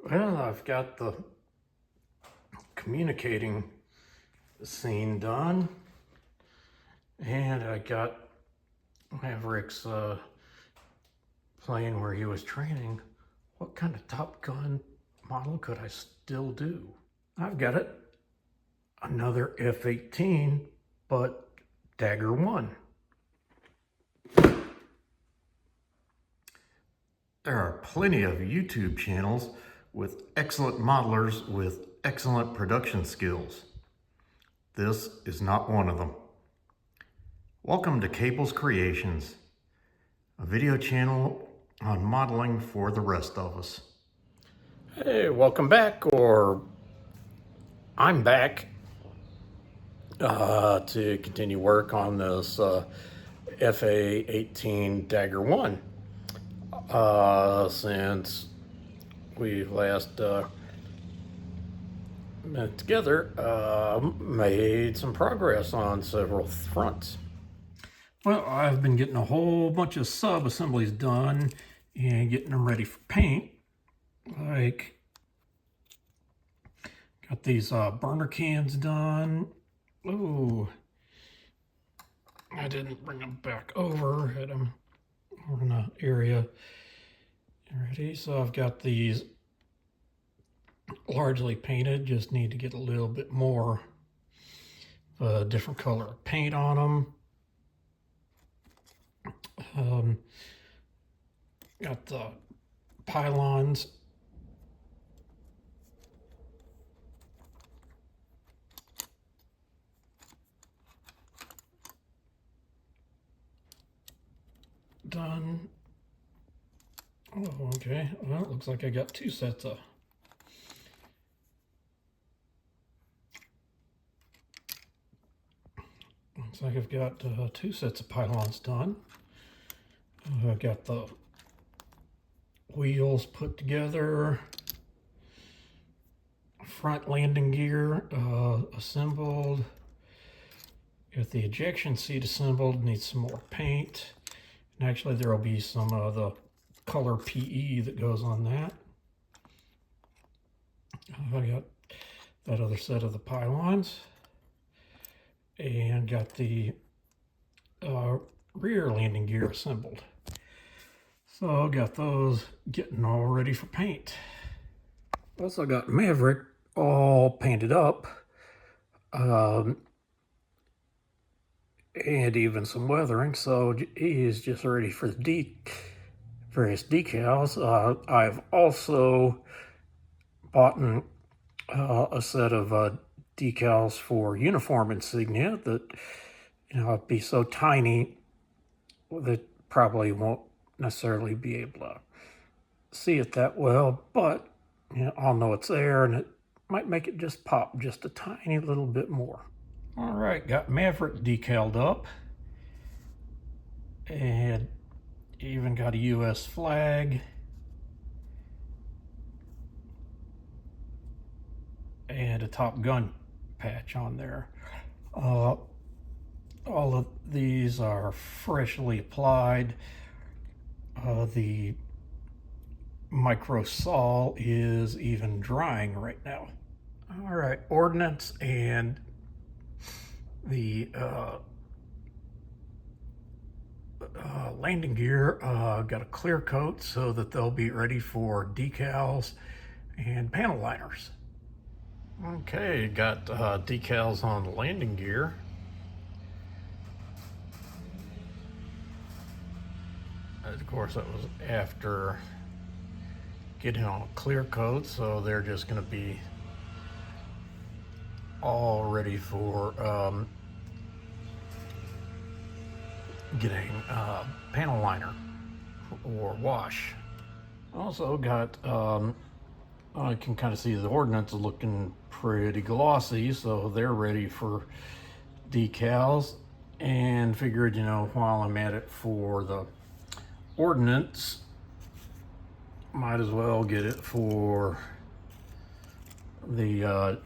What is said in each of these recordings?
Well, I've got the communicating scene done, and I got Maverick's plane where he was training. What kind of Top Gun model could I still do? I've got it. Another F-18, but Dagger 1. There are plenty of YouTube channels with excellent modelers with excellent production skills. This is not one of them. Welcome to Cable's Creations, a video channel on modeling for the rest of us. Hey, welcome back, or I'm back to continue work on this FA-18 Dagger 1. Since we last met together, made some progress on several fronts. Well, I've been getting a whole bunch of sub-assemblies done and getting them ready for paint. Like, got these burner cans done. Ooh, I didn't bring them back over. Had them over in the area. Alrighty, so I've got these largely painted. Just need to get a little bit more different color of paint on them. Got the pylons. Done. Oh, okay. Well, it looks like I got two sets of looks like I've got two sets of pylons done. I've got the wheels put together, front landing gear assembled, got the ejection seat assembled, needs some more paint, and actually there will be some of the color PE that goes on that. I got that other set of the pylons, and got the rear landing gear assembled. So got those getting all ready for paint. Also got Maverick all painted up, and even some weathering, so he is just ready for the various decals. I've also bought a set of decals for uniform insignia that, you know, it'd be so tiny that probably won't necessarily be able to see it that well, but you know, I'll know it's there, and it might make it just pop just a tiny little bit more. All right, got Maverick decaled up, and even got a US flag, and a Top Gun patch on there. All of these are freshly applied. The micro sol is even drying right now. All right, ordnance and the landing gear got a clear coat so that they'll be ready for decals and panel liners. Okay, got decals on the landing gear. Of course, that was after getting on a clear coat, so they're just going to be all ready for getting panel liner or wash. Also got, I can kind of see the ordnance looking pretty glossy, so they're ready for decals, and figured, you know, while I'm at it for the ordnance, might as well get it for the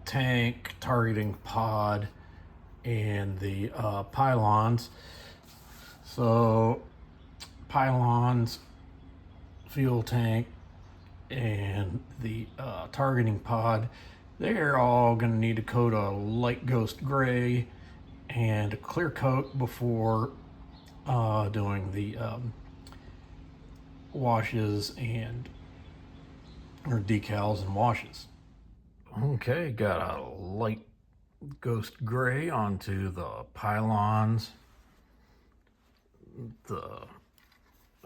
tank, targeting pod, and the pylons. So pylons, fuel tank, and the targeting pod, they're all going to need to coat a light ghost gray and a clear coat before doing the washes and or decals and washes. Okay, got a light ghost gray onto the pylons, the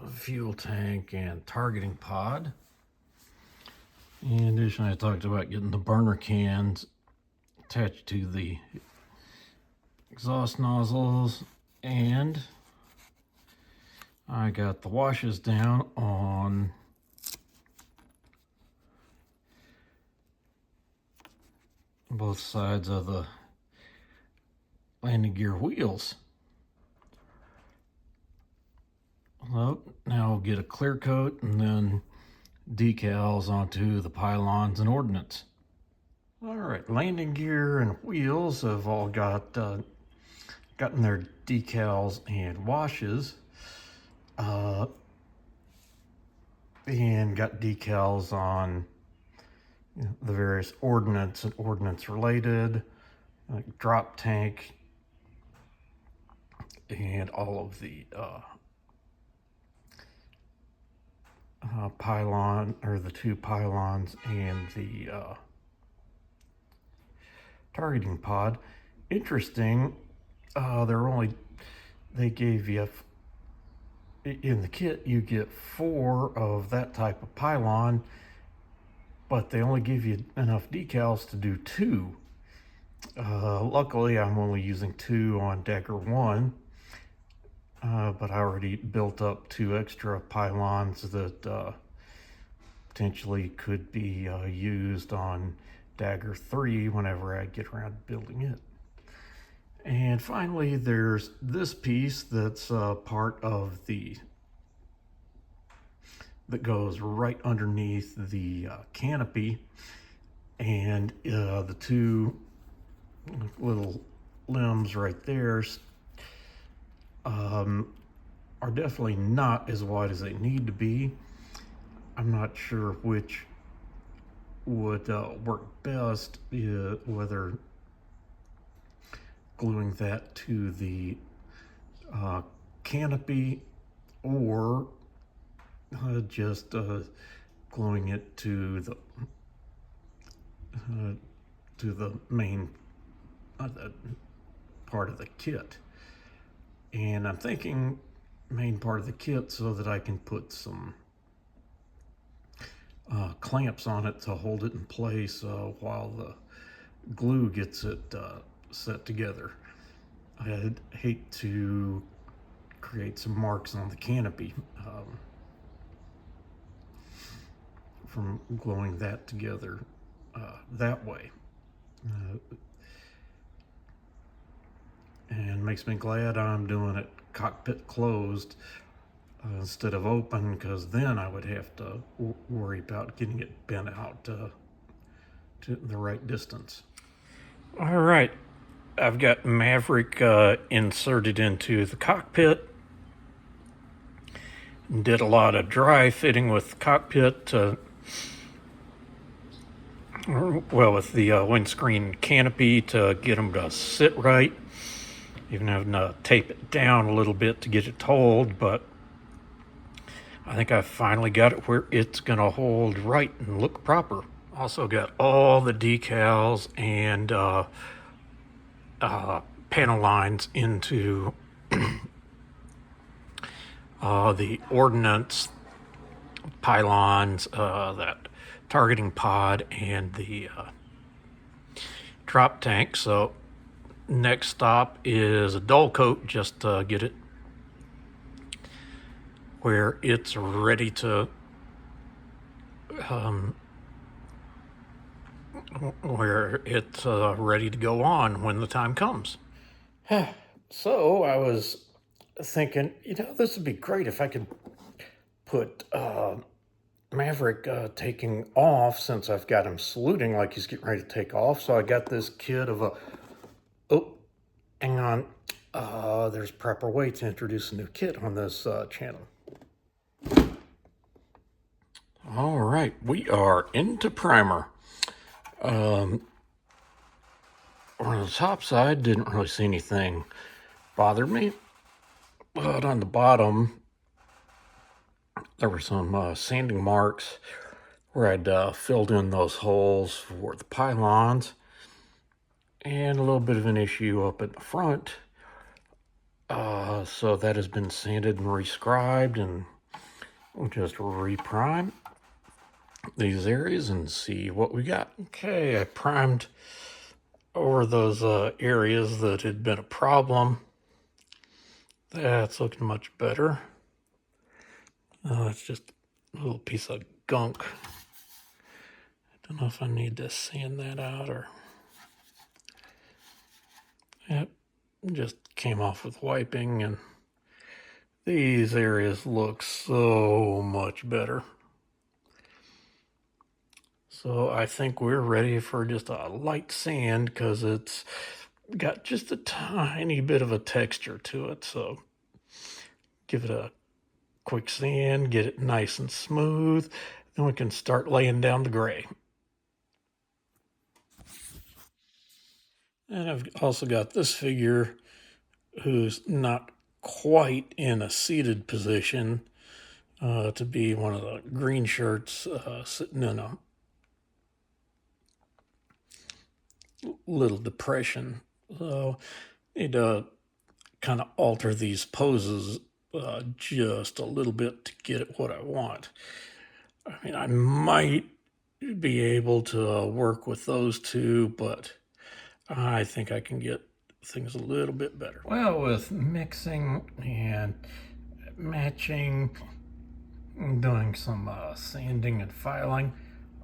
fuel tank, and targeting pod. In addition, I talked about getting the burner cans attached to the exhaust nozzles, and I got the washes down on both sides of the landing gear wheels. Well, now we'll get a clear coat and then decals onto the pylons and ordnance. All right, landing gear and wheels have all gotten their decals and washes, and got decals on the various ordnance and ordnance related, like drop tank, and all of the pylon, or the two pylons, and the targeting pod. Interesting, they gave you, in the kit, you get 4 of that type of pylon, but they only give you enough decals to do 2. Luckily, I'm only using 2 on Dagger 1. But I already built up 2 extra pylons that potentially could be used on Dagger 3 whenever I get around to building it. And finally, there's this piece that's part of that goes right underneath the canopy, and the 2 little limbs right there are definitely not as wide as they need to be. I'm not sure which would work best, whether gluing that to the canopy or just gluing it to the main part of the kit. And I'm thinking main part of the kit so that I can put some clamps on it to hold it in place while the glue gets it set together. I'd hate to create some marks on the canopy from gluing that together that way. And makes me glad I'm doing it cockpit closed instead of open, because then I would have to worry about getting it bent out to the right distance. All right, I've got Maverick inserted into the cockpit. Did a lot of dry fitting with cockpit with the windscreen canopy to get them to sit right. Even having to tape it down a little bit to get it to hold, but I think I finally got it where it's gonna hold right and look proper. Also got all the decals and panel lines into the ordnance pylons, that targeting pod, and the drop tank. So next stop is a dull coat, just to get it where it's ready to ready to go on when the time comes. So I was thinking, this would be great if I could put Maverick taking off, since I've got him saluting like he's getting ready to take off. So I got this kit of hang on. There's a proper way to introduce a new kit on this channel. All right, we are into primer. On the top side, didn't really see anything bothered me, but on the bottom, there were some sanding marks where I'd filled in those holes for the pylons, and a little bit of an issue up at the front. So that has been sanded and rescribed, and we'll just reprime these areas and see what we got. Okay, I primed over those areas that had been a problem. That's looking much better. It's just a little piece of gunk. I don't know if I need to sand that out or... Yep, just came off with wiping, and these areas look so much better. So I think we're ready for just a light sand because it's got just a tiny bit of a texture to it. So give it a quick sand, get it nice and smooth, then we can start laying down the gray. And I've also got this figure who's not quite in a seated position to be one of the green shirts sitting in a little depression. So need to kind of alter these poses just a little bit to get it what I want. I mean, I might be able to work with those two, but I think I can get things a little bit better. Well, with mixing and matching, doing some sanding and filing,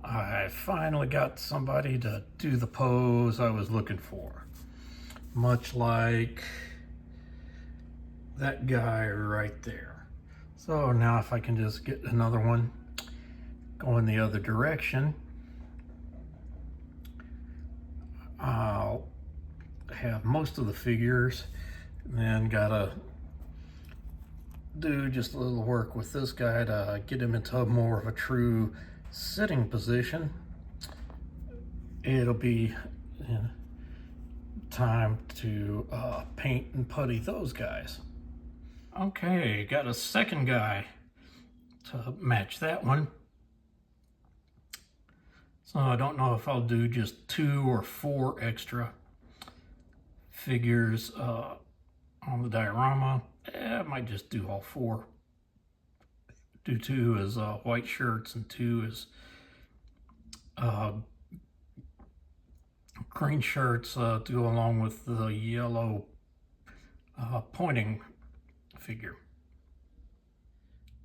I finally got somebody to do the pose I was looking for. Much like that guy right there. So now if I can just get another one going the other direction, I'll have most of the figures, and then gotta do just a little work with this guy to get him into more of a true sitting position. It'll be time to paint and putty those guys. Okay, got a second guy to match that one. So I don't know if I'll do just 2 or 4 extra figures on the diorama. I might just do all 4. Do 2 as white shirts and 2 as green shirts to go along with the yellow pointing figure.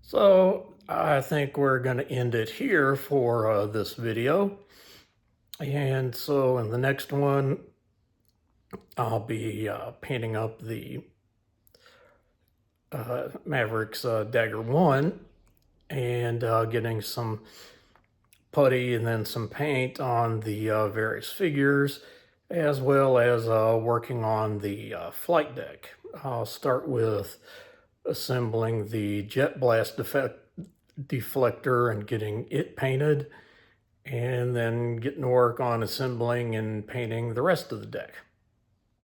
So I think we're going to end it here for this video. And so in the next one, I'll be painting up the Maverick's Dagger 1 and getting some putty and then some paint on the various figures, as well as working on the flight deck. I'll start with assembling the jet blast deflector and getting it painted, and then getting to work on assembling and painting the rest of the deck.